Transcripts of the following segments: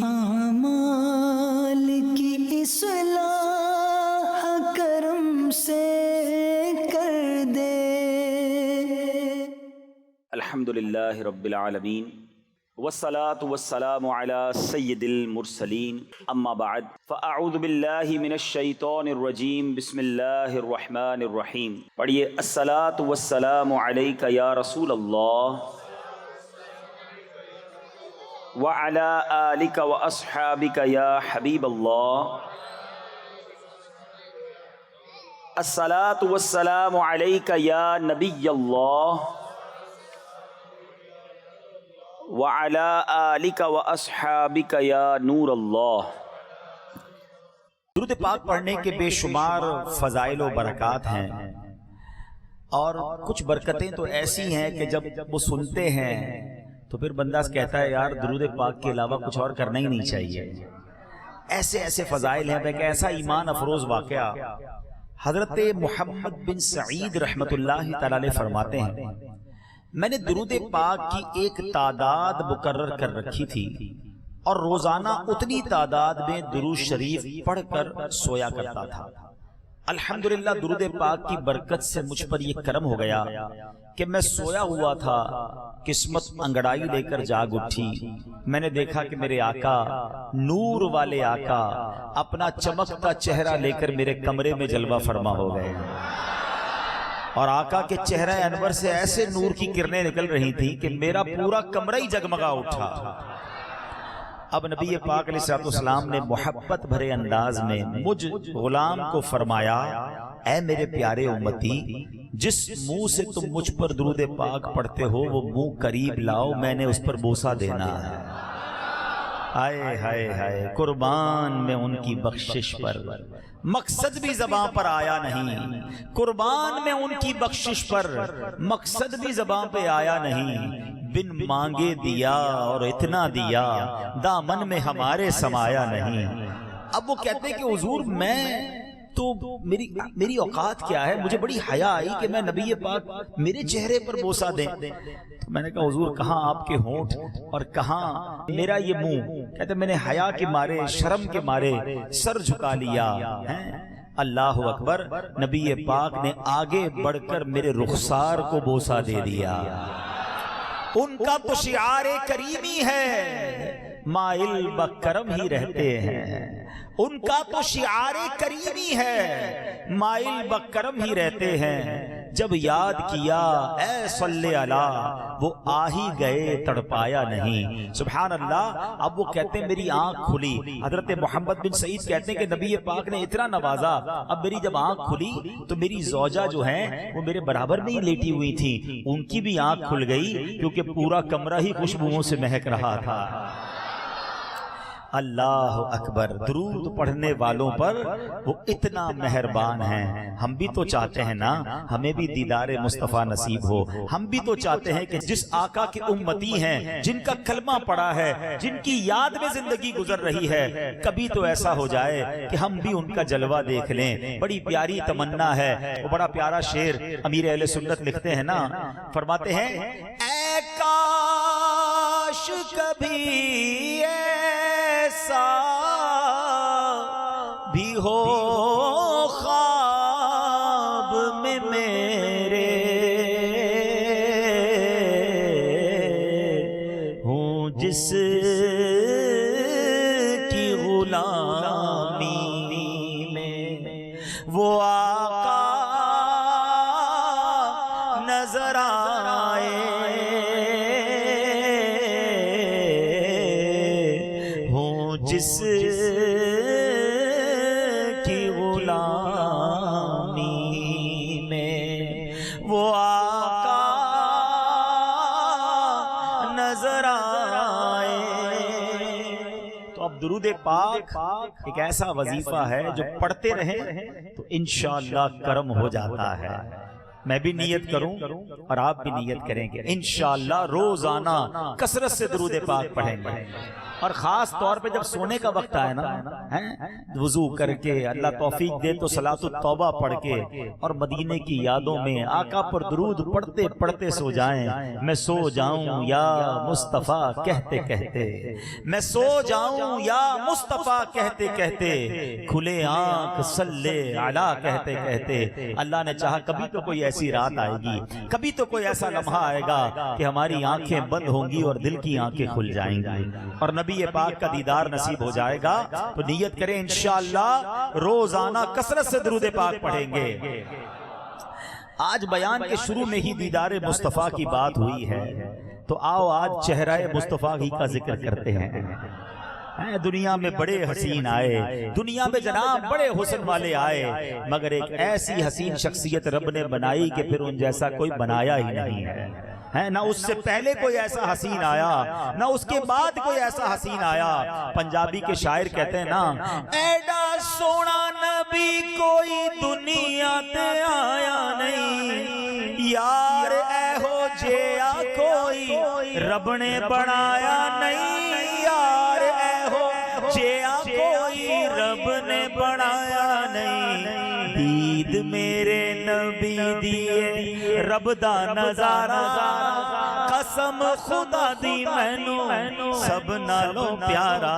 اعمال کی اصلاح کرم سے کر دے۔ الحمدللہ رب العالمین والصلاة والسلام على سید المرسلین اما بعد فاعوذ باللہ من الشیطان الرجیم بسم اللہ الرحمن الرحیم۔ پڑھیے الصلاة والسلام علیک یا رسول اللہ وعلى آلک واصحابک یا حبیب اللہ۔ الصلاة والسلام علیک یا نبی اللہ وعلى آلک واصحابک یا نور اللہ۔ درود پاک پڑھنے کے بے شمار فضائل و برکات ہیں، اور کچھ برکتیں تو ایسی ہیں کہ جب وہ سنتے ہیں تو پھر بندہ کہتا ہے یار درود پاک کے علاوہ کچھ اور کرنا ہی نہیں چاہیے۔ ایسے ایسے فضائل ہیں۔ ایک ایسا ایمان افروز واقعہ حضرت محمد بن سعید رحمۃ اللہ تعالی علیہ فرماتے ہیں، میں نے درود پاک کی ایک تعداد مقرر کر رکھی تھی اور روزانہ اتنی تعداد میں درود شریف پڑھ کر سویا کرتا تھا۔ الحمدللہ درود پاک کی برکت سے مجھ پر یہ کرم ہو گیا کہ میں سویا ہوا تھا، قسمت انگڑائی لے کر جاگ اٹھی۔ میں نے دیکھا کہ میرے آقا، نور والے آقا، اپنا چمکتا چہرہ لے کر میرے کمرے میں جلوہ فرما ہو گئے، اور آقا کے چہرہ انور سے ایسے نور کی کرنیں نکل رہی تھیں کہ میرا پورا کمرہ ہی جگمگا اٹھا۔ اب نبی پاک علیہ السلام نے محبت بھرے انداز میں مجھ غلام کو فرمایا، اے میرے پیارے امتی، جس منہ سے تم مجھ پر درود پاک پڑھتے ہو وہ منہ قریب لاؤ، میں نے اس پر بوسہ دینا ہے۔ ہائے ہائے ہائے، قربان میں ان کی بخشش پر، مقصد بھی زبان پر آیا نہیں، قربان میں ان کی بخشش پر، مقصد بھی زبان پہ آیا نہیں، بن مانگے دیا اور اتنا دیا، دامن میں ہمارے سمایا نہیں۔ اب وہ کہتے ہیں کہ حضور میں تو میری اوقات کیا ہے، مجھے بڑی حیا آئی کہ میں نبی پاک میرے چہرے پر بوسہ دیں۔ تو میں نے کہا حضور کہاں آپ کے ہونٹ اور کہاں میرا یہ منہ؟ کہتے میں نے حیا کے مارے، شرم کے مارے سر جھکا لیا۔ اللہ اکبر، نبی پاک نے آگے بڑھ کر میرے رخسار کو بوسہ دے دیا۔ ان کا تو شعار کریمی ہے، مائل بکرم ہی رہتے ہیں، ان کا تو شعار کریمی ہے، مائل بکرم ہی رہتے ہیں، جب یاد کیا اے صلی اللہ وہ آ ہی گئے تڑپایا نہیں۔ سبحان اللہ۔ اب وہ کہتے ہیں میری آنکھ کھلی، حضرت محمد بن سعید کہتے ہیں کہ نبی پاک نے اتنا نوازا، اب میری جب آنکھ کھلی تو میری زوجہ جو ہیں وہ میرے برابر میں ہی لیٹی ہوئی تھی، ان کی بھی آنکھ کھل گئی کیونکہ پورا کمرہ ہی خوشبوؤں سے مہک رہا تھا۔ اللہ اکبر۔ درود پڑھنے والوں پر وہ اتنا مہربان ہیں۔ ہم بھی تو چاہتے ہیں نا ہمیں بھی دیدار مصطفیٰ نصیب ہو، ہم بھی تو چاہتے ہیں کہ جس آقا کے امتی ہیں، جن کا کلمہ پڑا ہے، جن کی یاد میں زندگی گزر رہی ہے، کبھی تو ایسا ہو جائے کہ ہم بھی ان کا جلوہ دیکھ لیں۔ بڑی پیاری تمنا ہے۔ وہ بڑا پیارا شعر امیر اہل سنت لکھتے ہیں نا، فرماتے ہیں اے کاش کبھی ایسا بھی ہو خواب میں میرے، ہوں جس کی غلامی میں وہ آقا نظر آئے، جس کی غلامی میں وہ آقا نظر آئے۔ تو اب درود پاک ایک ایسا وظیفہ ہے جو پڑھتے رہیں تو انشاءاللہ کرم ہو جاتا ہے۔ میں بھی نیت کروں اور آپ بھی نیت کریں گے انشاءاللہ روزانہ کثرت سے درود پاک پڑھیں گے۔ اور خاص طور پہ جب سونے کا وقت آئے نا، وضو کر کے اللہ توفیق دے تو صلاۃ التوبہ پڑھ کے اور مدینے کی یادوں میں آقا پر درود پڑھتے پڑھتے سو جائیں. میں سو جاؤں یا مصطفیٰ کہتے کہتے، میں سو جاؤں یا مصطفیٰ کہتے کہتے، کھلے آنکھ صلی علی کہتے کہتے. اللہ نے چاہا کبھی تو کوئی ایسی رات آئے گی، کبھی تو کوئی ایسا لمحہ آئے گا کہ ہماری آنکھیں بند ہوں گی اور دل کی آنکھیں کھل جائیں گی اور نبی پاک کا دیدار نصیب ہو جائے گا. تو نیت کریں انشاءاللہ روزانہ کثرت سے درود پاک پڑھیں گے. آج بیان کے شروع میں ہی دیدار مصطفیٰ کی بات ہوئی ہے، تو آؤ آج چہرہ مصطفیٰ ہی کا ذکر کرتے ہیں. دنیا میں بڑے حسین آئے، دنیا میں جناب بڑے حسن والے آئے، مگر ایک ایسی حسین شخصیت رب نے بنائی کہ پھر ان جیسا کوئی بنایا ہی نہیں ہے. نہ اس سے پہلے کوئی ایسا حسین آیا، نہ اس کے بعد کوئی ایسا حسین آیا. پنجابی کے شاعر کہتے ہیں نا، ایڈا سونا نبی کوئی دنیا تے آیا نہیں، یار اے ہو جیا کوئی رب نے بنایا نہیں، یار اے ہو جیا کوئی رب نے بنایا نہیں. دید میرے نبی دیے رب دا نظارہ، قسم خدا دی مینوں سب نالوں پیارا.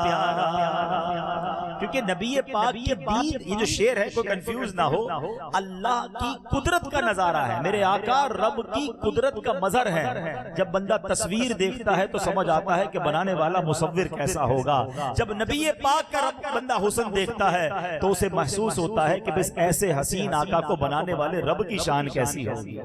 کیونکہ نبی پاک کی دید، یہ جو شعر ہے کوئی کنفیوز نہ ہو، اللہ کی قدرت کا نظارہ ہے. میرے آقا رب کی قدرت کا مظہر ہے. جب بندہ تصویر دیکھتا ہے تو سمجھ آتا ہے کہ بنانے والا مصور کیسا ہوگا. جب نبی پاک کا رب بندہ حسن دیکھتا ہے تو اسے محسوس ہوتا ہے کہ بس ایسے حسین آقا کو بنانے والے رب کی شان کیسی ہوگی.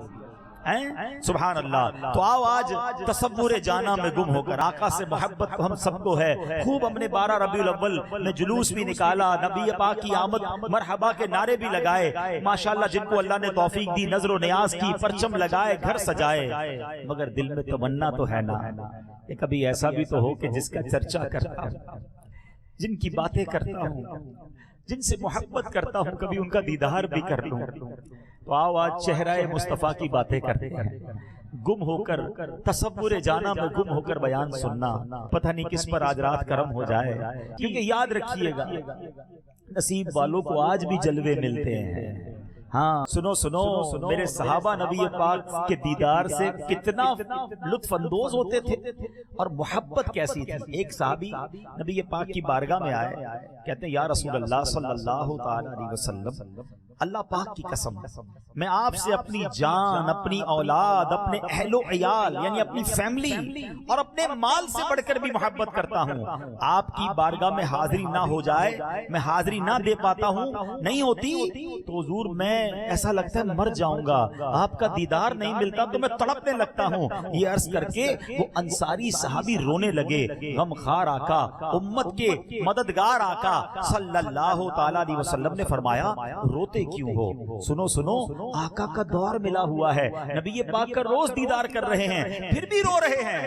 سبحان اللہ. تو آؤ آج تصور جانا میں گم ہو کر، آقا سے محبت کو ہم سب کو ہے. خوب ہم نے 12 ربیع الاول میں جلوس بھی نکالا، نبی پاک کی آمد مرحبا کے نعرے بھی لگائے. ماشاءاللہ جن کو اللہ نے توفیق دی، نظر و نیاز کی، پرچم لگائے، گھر سجائے. مگر دل میں تمنا تو ہے نا کہ کبھی ایسا بھی تو ہو کہ جس کا چرچا کرتا ہوں، جن کی باتیں کرتا ہوں، جن سے محبت کرتا ہوں، کبھی ان کا دیدار بھی کر لوں. تو آؤ آج چہرہ مصطفیٰ کی باتیں کرتے ہیں. گم ہو کر تصور جانا میں گم ہو کر بیان سننا، پتہ نہیں کس پر آج رات کرم ہو جائے. کیونکہ یاد رکھیے گا نصیب والوں کو آج بھی جلوے ملتے ہیں. ہاں سنو سنو، میرے صحابہ نبی پاک کے دیدار سے کتنا لطف اندوز ہوتے تھے اور محبت کیسی تھی. ایک صحابی نبی پاک کی بارگاہ میں آئے، کہتے ہیں یا رسول اللہ صلی اللہ تعالی علیہ وسلم، اللہ پاک کی قسم میں آپ سے اپنی جان، اپنی اولاد، اپنے اہل و عیال یعنی اپنی فیملی اور اپنے مال سے بڑھ کر بھی محبت کرتا ہوں. آپ کی بارگاہ میں حاضری نہ ہو جائے، میں حاضری نہ دے پاتا ہوں، نہیں ہوتی تو حضور میں ایسا لگتا ہے مر جاؤں گا، آپ کا دیدار نہیں ملتا تو میں تڑپنے لگتا ہوں. یہ عرض کر کے وہ انصاری صحابی رونے لگے. غم خار آقا، امت کے مددگار آقا صلی اللہ تعالی علیہ وسلم نے فرمایا روتے کیوں ہو؟ سنو سنو، آقا کا دور ملا ہوا ہے، نبی پاک کا روز دیدار کر رہے ہیں، پھر بھی رو رہے ہیں.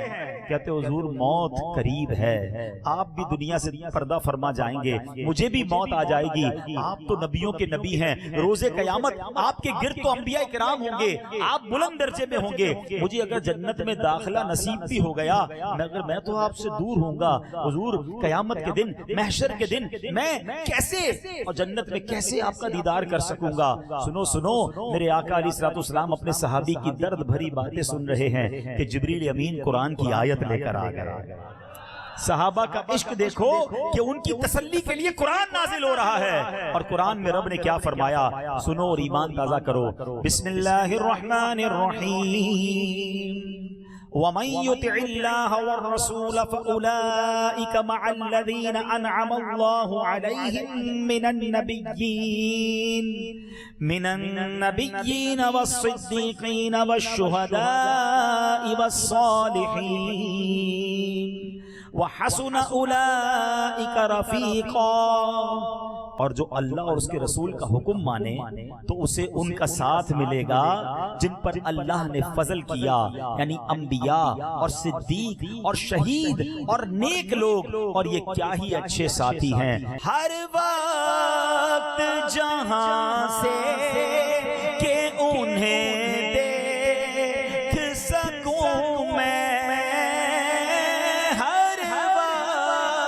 کہتے حضور موت قریب ہے، آپ بھی دنیا سے پردہ فرما جائیں گے، مجھے بھی موت آ جائے گی. آپ تو نبیوں کے نبی ہیں، روز قیامت آپ کے گرد تو انبیاء کرام ہوں گے، آپ بلند درجے میں ہوں گے. مجھے اگر جنت میں داخلہ نصیب بھی ہو گیا مگر میں تو آپ سے دور ہوں گا. حضور قیامت کے دن، محشر کے دن میں کیسے اور جنت میں کیسے آپ کا دیدار کر سکوں گا؟ سنو سنو، میرے آقا علیہ الصلوۃ والسلام اپنے صحابی کی درد بھری باتیں سن رہے ہیں کہ جبریل امین قرآن کی آیت لے کر آ گئے. صحابہ کا عشق دیکھو کہ ان کی تسلی کے لیے قرآن نازل ہو رہا ہے، اور قرآن میں رب نے کیا فرمایا سنو اور ایمان تازہ کرو. بسم اللہ الرحمن الرحیم، وَمَن يُطِعِ اللَّهَ وَالرَّسُولَ فَأُولَئِكَ مَعَ الَّذِينَ أَنْعَمَ اللَّهُ عَلَيْهِم مِّنَ النَّبِيِّينَ وَالصِّدِّيقِينَ وَالشُّهَدَاءِ وَالصَّالِحِينَ وَحَسُنَ أُولَئِكَ رَفِيقًا. اور جو اللہ اور اس کے رسول کا حکم مانے تو اسے ان کا ساتھ ملے گا جن پر اللہ نے فضل کیا، یعنی انبیاء اور صدیق اور شہید اور نیک لوگ، اور یہ کیا ہی اچھے ساتھی ہیں. ہر وقت جہاں سے کہ انہیں دیکھ سکوں میں، ہر وقت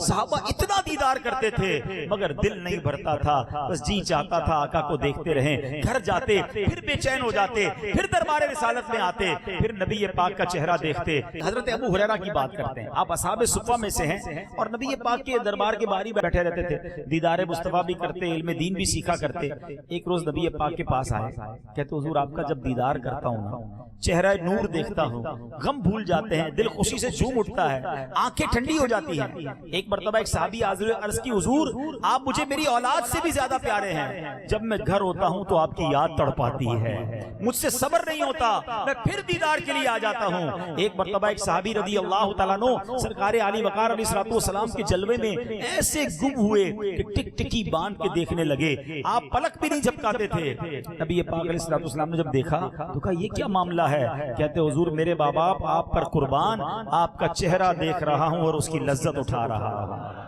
صحابہ اتنا دیدار کرتے تھے مگر دل نہیں بھرتا تھا، بس جی چاہتا تھا آقا کو دیکھتے رہیں، گھر جاتے پھر بے چین ہو جاتے، پھر دربار رسالت میں آتے، پھر نبی پاک کا چہرہ دیکھتے۔ حضرت ابو ہریرہ کی بات کرتے ہیں، آپ اصحاب صفہ میں سے ہیں اور نبی پاک کے دربار کے باہر بیٹھے رہتے تھے، دیدار مصطفیٰ بھی کرتے، علم دین بھی سیکھا کرتے۔ ایک روز نبی پاک کے پاس آئے، کہتے حضور آپ کا جب دیدار کرتا ہوں نا، چہرہ نور دیکھتا ہوں، غم بھول جاتے ہیں، دل خوشی سے جھوم اٹھتا ہے، آنکھیں ٹھنڈی ہو جاتی ہیں۔ ایک مرتبہ ایک صحابی حاضر عرض کی حضور آپ مجھے میری اولاد سے بھی زیادہ پیارے ہیں، جب میں گھر ہوتا ہوں تو آپ کی یاد تڑپاتی ہے، مجھ سے صبر نہیں ہوتا، میں پھر دیدار کے لیے آ جاتا ہوں۔ ایک مرتبہ ایک صحابی رضی اللہ تعالیٰ عنہ سرکار علی وقار علیہ الصلوۃ والسلام کے جلوے میں ایسے گم ہوئے کہ ٹک ٹکی باندھ کے دیکھنے لگے، آپ پلک بھی نہیں جھپکاتے تھے۔ نبی پاک علیہ الصلوۃ والسلام نے جب دیکھا تو کہا یہ کیا معاملہ ہے؟ کہتے حضور میرے باپ آپ پر قربان، آپ کا چہرہ دیکھ رہا ہوں اور اس کی لذت اٹھا رہا ہوں۔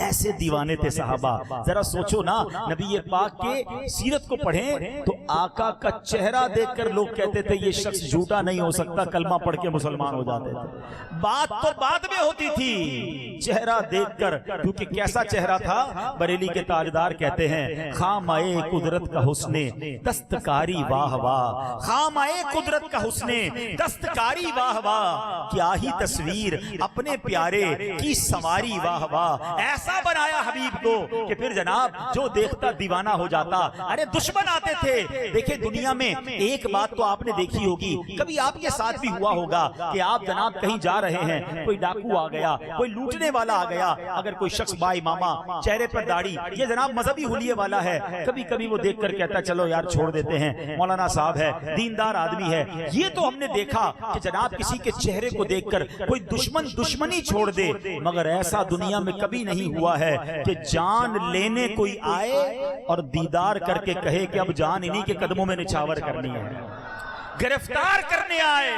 ایسے دیوانے تھے صحابہ، ذرا سوچو نا، نبی پاک کے سیرت کو پڑھیں تو آقا کا چہرہ دیکھ کر لوگ کہتے تھے یہ شخص جھوٹا نہیں ہو سکتا، کلمہ پڑھ کے مسلمان ہو جاتے تھے۔ بات تو بعد میں ہوتی تھی، چہرہ دیکھ کر، کیونکہ کیسا چہرہ تھا؟ بریلی کے تاجدار کہتے ہیں خامہ قدرت کا حسن دستکاری واہ واہ، خامہ قدرت کا حسن دستکاری واہ واہ، کیا ہی تصویر اپنے پیارے کی سواری واہ واہ، ایسا بنایا حبیب کو کہ پھر جناب جو دیکھتا دیوانہ ہو جاتا۔ ارے دشمن آتے تھے، دیکھیں دنیا میں ایک بات تو آپ نے دیکھی ہوگی، کبھی آپ کے ساتھ بھی ہوا ہوگا کہ آپ جناب کہیں جا رہے ہیں، کوئی ڈاکو آ گیا، کوئی لوٹنے والا آ گیا، اگر کوئی شخص با امامہ، چہرے پر داڑھی، یہ جناب مذہبی حلیے والا ہے، کبھی کبھی وہ دیکھ کر کہتا چلو یار چھوڑ دیتے ہیں، مولانا صاحب ہے، دیندار آدمی ہے۔ یہ تو ہم نے دیکھا کہ جناب کسی کے چہرے کو دیکھ کر کوئی دشمن دشمنی چھوڑ دے، مگر ایسا دنیا میں کبھی نہیں ہوا ہے کہ جان لینے کوئی آئے اور دیدار کر کے کہے کہ اب جان انہی کے قدموں میں نچھاور کرنی ہے، گرفتار کرنے آئے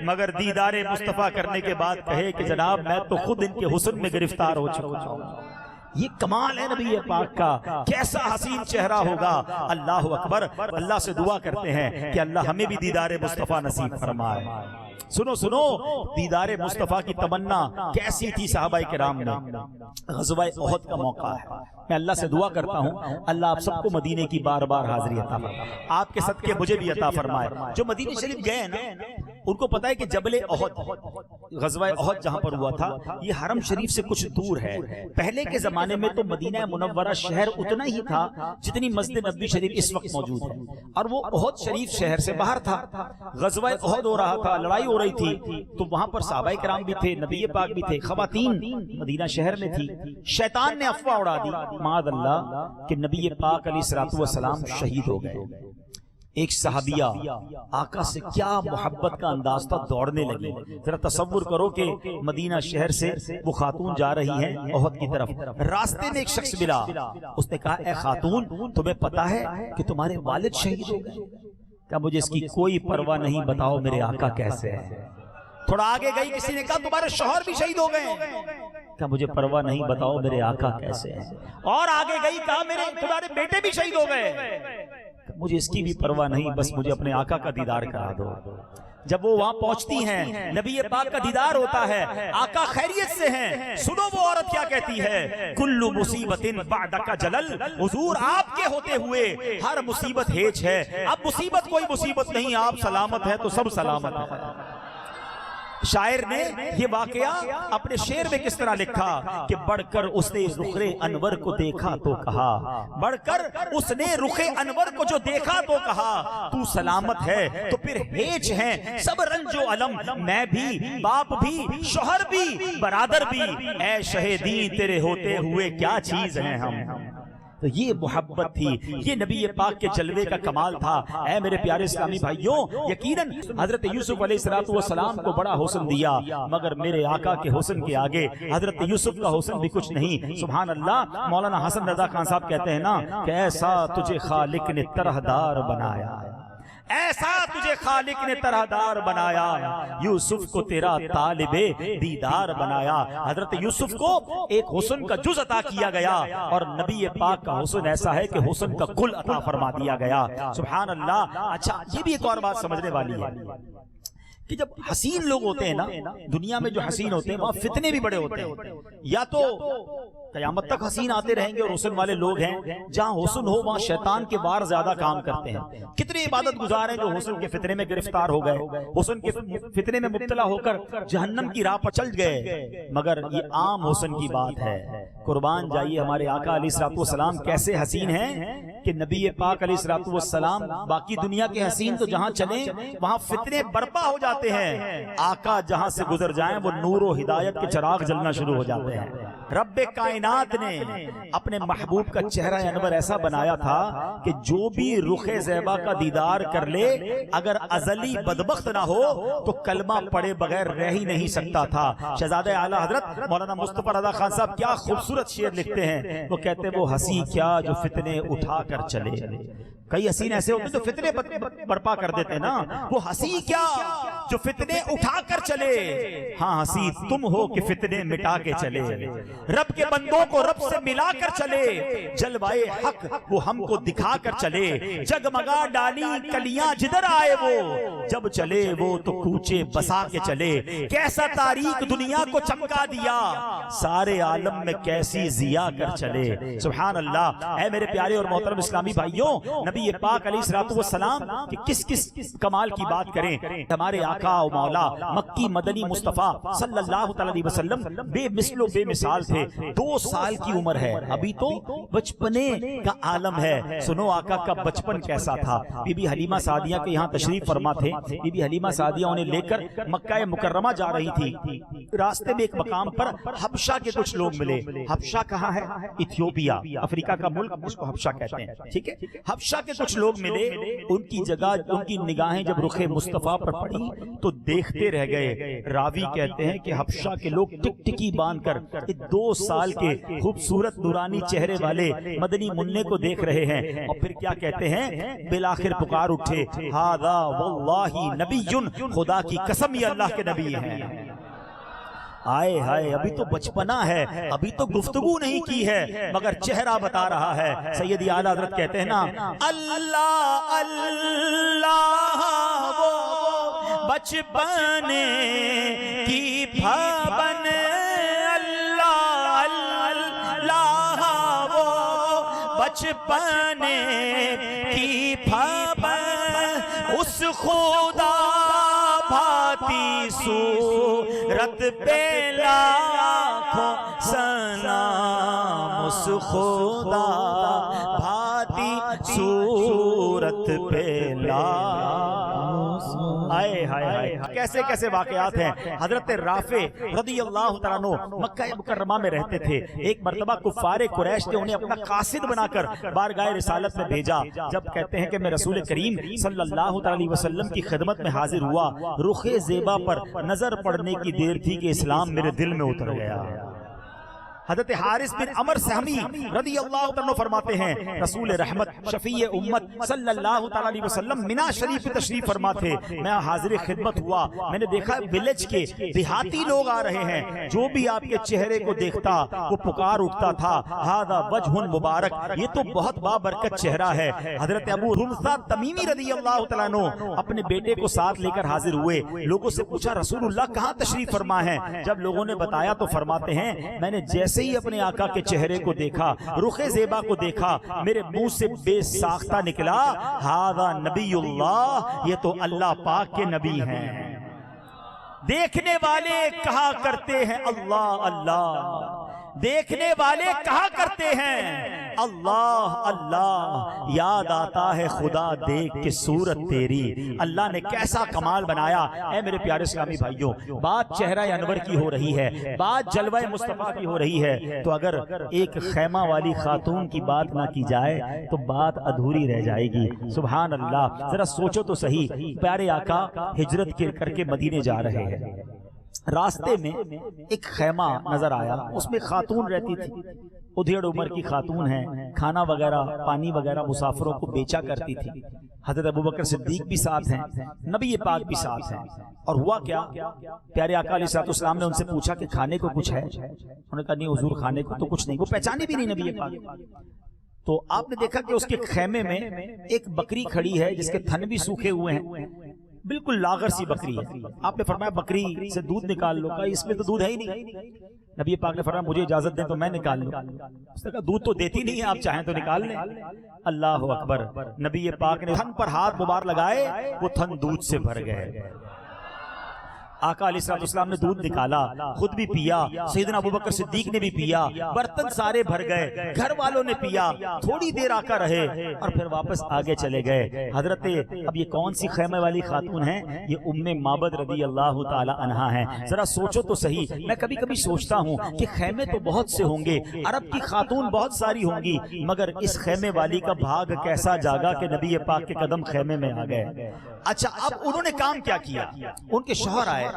مگر دیدار مصطفیٰ کرنے کے بعد کہے کہ جناب میں تو خود ان کے حسن میں گرفتار ہو چکا ہوں۔ یہ کمال ہے نبی پاک کا، کیسا حسین چہرہ ہوگا۔ اللہ اکبر، اللہ سے دعا کرتے ہیں کہ اللہ ہمیں بھی دیدار مصطفیٰ نصیب فرمائے۔ سنو سنو، دیدار مصطفیٰ کی تمنا کیسی تھی صحابہ کرام میں۔ غزوہ احد کا موقع ہے، میں اللہ سے دعا کرتا ہوں اللہ آپ سب کو مدینے کی بار بار حاضری عطا فرمائے، آپ کے صدقے مجھے بھی عطا فرمائے۔ جو مدینے شریف گئے نا ان کو پتا ہے کہ جبل احد، غزوہ احد جہاں پر ہوا تھا یہ حرم شریف سے کچھ دور ہے۔ پہلے کے زمانے میں تو مدینہ منورہ شہر اتنا ہی تھا جتنی مسجد نبوی شریف اس وقت موجود ہے، اور وہ احد شریف شہر سے باہر تھا۔ غزوہ احد ہو رہا تھا، لڑائی ہو رہی تھی، تو وہاں پر صحابہ کرام بھی تھے، نبی پاک بھی تھے، خواتین مدینہ شہر میں تھی۔ شیطان نے افواہ اڑا دی معاذ اللہ کہ نبی پاک علیہ الصلوۃ والسلام شہید ہو گئے۔ ایک صحابیہ آقا سے کیا محبت کا انداز تھا، دوڑنے لگی۔ ذرا تصور کرو کہ مدینہ شہر سے وہ خاتون جا رہی ہیں احد کی طرف، راستے میں ایک شخص ملا، اس نے کہا اے خاتون تمہیں پتا ہے کہ تمہارے والد شہید ہو گئے؟ کہا مجھے اس کی کوئی پرواہ نہیں، بتاؤ میرے آقا کیسے ہیں؟ تھوڑا آگے گئی، کسی نے کہا تمہارے شوہر بھی شہید ہو گئے؟ کہا مجھے پرواہ نہیں، بتاؤ میرے آقا کیسے ہیں؟ اور آگے گئی، کہا تمہارے بیٹے بھی شہید ہو گئے؟ مجھے اس کی بھی پرواہ نہیں، بس مجھے اپنے آقا کا دیدار کرا دو۔ جب وہ وہاں پہنچتی ہیں، نبی پاک کا دیدار ہوتا ہے، آقا خیریت سے ہیں۔ سنو وہ عورت کیا کہتی ہے، کل مصیبت بعدک جلل، حضور آپ کے ہوتے ہوئے ہر مصیبت ہیچ ہے، اب مصیبت کوئی مصیبت نہیں، آپ سلامت ہے تو سب سلامت ہے۔ شاعر نے یہ واقعہ اپنے شعر میں کس طرح لکھا کہ بڑھ کر اس نے رخ انور کو دیکھا تو کہا، بڑھ کر اس نے رخ انور کو جو دیکھا تو کہا، تو سلامت ہے تو پھر ہیچ ہیں سب رنج و علم، میں بھی، باپ بھی، شوہر بھی، برادر بھی، اے شہیدین تیرے ہوتے ہوئے کیا چیز ہیں ہم۔ تو یہ محبت تھی، یہ نبی پاک کے جلوے کا کمال تھا۔ اے میرے پیارے اسلامی بھائیوں، یقیناً حضرت یوسف علیہ السلام کو بڑا حسن دیا، مگر میرے آقا کے حسن کے آگے حضرت یوسف کا حسن بھی کچھ نہیں۔ سبحان اللہ، مولانا حسن رضا خان صاحب کہتے ہیں نا کہ ایسا تجھے خالق نے طرحدار بنایا، ایسا تجھے خالق نے طرحدار بنایا، یوسف کو تیرا طالب دیدار بنایا۔ حضرت یوسف کو ایک حسن کا جز عطا کیا گیا، اور نبی پاک کا حسن ایسا ہے کہ حسن کا کل عطا فرما دیا گیا۔ سبحان اللہ۔ اچھا، یہ بھی ایک اور بات سمجھنے والی ہے کہ جب حسین لوگ ہوتے ہیں نا دنیا میں، جو حسین ہوتے ہیں وہاں فتنے بھی بڑے ہوتے ہیں. یا تو قیامت تک حسین آتے رہیں گے اور حسن والے لوگ ہیں. جہاں حسن ہو وہاں شیطان کے وار زیادہ کام کرتے ہیں. کتنے عبادت گزار ہیں جو حسن کے فتنے میں گرفتار ہو گئے، حسن کے فتنے میں مبتلا ہو کر جہنم کی راہ پر چل گئے. مگر یہ عام حسن کی بات ہے. قربان جائیے ہمارے آقا علیہ الصلوۃ والسلام کیسے حسین ہیں کہ نبی پاک علیہ الصلوۃ والسلام باقی دنیا کے حسین تو جہاں چلیں وہاں فتنے برپا ہو جاتے ہیں. آقا جہاں سے گزر جائیں وہ نور و ہدایت کے چراغ جلنا شروع ہو جاتے ہیں. رب کائنات نے اپنے محبوب کا چہرہ انور ایسا بنایا تھا کہ جو بھی رخ زیبا کا دیدار کر لے اگر ازلی بدبخت نہ ہو تو کلمہ پڑھے بغیر رہ ہی نہیں سکتا تھا. شہزادہ اعلیٰ حضرت مولانا مصطفی رضا خان صاحب کیا خوبصورت شعر لکھتے ہیں. وہ کہتے ہیں وہ ہنسی کیا جو فتنے اٹھا کر چلے. کئی حسین ایسے ہوتے ہیں جو فتنے برپا کر دیتے ہیں نا. وہ ہنسی کیا جو فتنے اٹھا کر چلے. ہاں ہنسی تم ہو کہ فتنے مٹا کے چلے. رب کے بندوں کو رب سے ملا کر چلے. جلوائے حق وہ ہم کو دکھا کر چلے. جگمگا ڈالی کلیاں جدھر آئے وہ جب چلے وہ تو کوچے بسا کے چلے. کیسا تاریخ دنیا کو چمکا دیا سارے عالم میں کیسی ضیا کر چلے. سبحان اللہ. اے میرے پیارے اور محترم اسلامی بھائیوں، نبی پاک علیہ الصلوۃ والسلام کہ کس کمال کی بات کریں. ہمارے آقا و مولا مکی مدنی مصطفیٰ صلی اللہ علیہ وسلم بے مثل و بے مثال تھے. 2 سال کی عمر ہے، ابھی تو بچپنے کا عالم ہے. سنو آقا کا بچپن کیسا تھا. بی بی حلیمہ سعدیہ کے یہاں تشریف فرما تھے. بی بی حلیمہ سعدیہ انہیں لے کر مکہ مکرمہ جا رہی تھی. راستے میں ایک مقام پر حبشہ کے کچھ لوگ ملے. حبشہ کہاں ہے؟ ایتھیوپیا، افریقہ کا ملک، اس کو حبشہ کہتے ہیں. ٹھیک ہے. حبشہ کے کچھ لوگ ملے. ان کی جگہ ان کی نگاہیں جب رخ مصطفیٰ پر پڑی تو دیکھتے رہ گئے. راوی کہتے ہیں کہ حبشہ کے لوگ ٹک ٹکی باندھ کر 2 سال کے خوبصورت نورانی چہرے والے مدنی منع کو دیکھ رہے ہیں. اور پھر کیا کہتے ہیں؟ بالآخر پکار اٹھے ہذا واللہ نبی، خدا کی قسم یہ اللہ کے نبی ہیں. آئے ہائے ابھی تو بچپنا ہے، ابھی تو گفتگو نہیں کی ہے مگر چہرہ بتا رہا ہے. سیدی اعلیٰ حضرت کہتے ہیں نا اللہ اللہ وہ بچپن کی پھبن، اللہ اللہ وہ بچپن کی پھبن، اس خدا بھاتی صورت پہ لاکھوں سلام، اس خدا بھاتی صورت پہ آئے ہائے. کیسے کیسے واقعات ہیں. حضرت رافع رضی اللہ تعالیٰ عنہ مکہ مکرمہ میں رہتے تھے. ایک مرتبہ کفار قریش نے انہیں اپنا قاصد بنا کر بارگاہ رسالت میں بھیجا. جب کہتے ہیں کہ میں رسول کریم صلی اللہ علیہ وسلم کی خدمت میں حاضر ہوا، رخ زیبا پر نظر پڑنے کی دیر تھی کہ اسلام میرے دل میں اتر گیا. حضرت حارث بن عمر سہمی رضی اللہ عنہ فرماتے ہیں رسول رحمت شفیع امت صلی اللہ تعالی علیہ وسلم منا شریف تشریف فرما تھے. میں حاضر خدمت ہوا. میں نے دیکھا ولیج کے دیہاتی لوگ آ رہے ہیں. جو بھی آپ کے چہرے کو دیکھتا وہ پکار اٹھتا تھا ھذا وجہ مبارک، یہ تو بہت بابرکت چہرہ ہے. حضرت ابو رمثہ تمیمی رضی اللہ تعالیٰ عنہ اپنے بیٹے کو ساتھ لے کر حاضر ہوئے. لوگوں سے پوچھا رسول اللہ کہاں تشریف فرما ہے؟ جب لوگوں نے بتایا تو فرماتے ہیں میں نے جیسے ہی اپنے آقا کے چہرے کو دیکھا، رخ زیبا کو دیکھا، میرے منہ سے بے ساختہ نکلا ھذا نبی اللہ، یہ تو اللہ پاک کے نبی ہیں. دیکھنے والے کہا کرتے ہیں اللہ اللہ، دیکھنے والے کہا کرتے ہیں اللہ اللہ، یاد آتا ہے خدا دیکھ کے صورت تیری. اللہ نے کیسا کمال بنایا. اے میرے پیارے اسلامی بھائیوں، بات چہرہ انور کی ہو رہی ہے، بات جلوہ مصطفیٰ کی ہو رہی ہے، تو اگر ایک خیمہ والی خاتون کی بات نہ کی جائے تو بات ادھوری رہ جائے گی. سبحان اللہ. ذرا سوچو تو صحیح، پیارے آقا ہجرت کر کے مدینے جا رہے ہیں. راستے میں ایک خیمہ نظر آیا، اس میں خاتون رہتی تھی. ادھیڑ عمر کی خاتون ہے، کھانا وغیرہ پانی وغیرہ مسافروں کو بیچا کرتی تھی. حضرت ابوبکر صدیق بھی ساتھ ہیں، نبی پاک بھی ساتھ ہیں. اور ہوا کیا، پیارے آقا علیہ الصلوۃ والسلام نے ان سے پوچھا کہ کھانے کو کچھ ہے؟ انہوں نے کہا نہیں حضور کھانے کو تو کچھ نہیں. وہ پہچانے بھی نہیں نبی پاک. تو آپ نے دیکھا کہ اس کے خیمے میں ایک بکری کھڑی ہے جس کے تھن بھی سوکھے ہوئے ہیں. بالکل لاغر سی بکری ہے. آپ نے فرمایا بکری سے دودھ نکال لو. کہا اس میں تو دودھ ہے ہی نہیں. نبی پاک نے فرمایا مجھے اجازت دیں تو میں نکال لوں. اس نے کہا دودھ تو دیتی نہیں ہے, آپ چاہیں تو نکال لیں. اللہ اکبر. نبی پاک نے تھن پر ہاتھ مبارک لگائے, وہ تھن دودھ سے بھر گئے. آقا علیہ السلام نے دودھ نکالا, خود بھی پیا, سیدنا ابوبکر صدیق نے بھی پیا, برتن سارے بھر گئے, گھر والوں نے پیا, تھوڑی دیر آقا رہے اور پھر واپس آگے چلے گئے. حضرت اب یہ کون سی خیمے والی خاتون ہیں؟ یہ ام معبد رضی اللہ تعالی عنہا ہیں. ذرا سوچو تو صحیح. میں کبھی کبھی سوچتا ہوں کہ خیمے تو بہت سے ہوں گے, عرب کی خاتون بہت ساری ہوں گی, مگر اس خیمے والی کا بھاگ کیسا جاگا کہ نبی پاک کے قدم خیمے میں آ گئے. اچھا اب انہوں نے کام کیا کیا؟ ان کے شوہر آئے,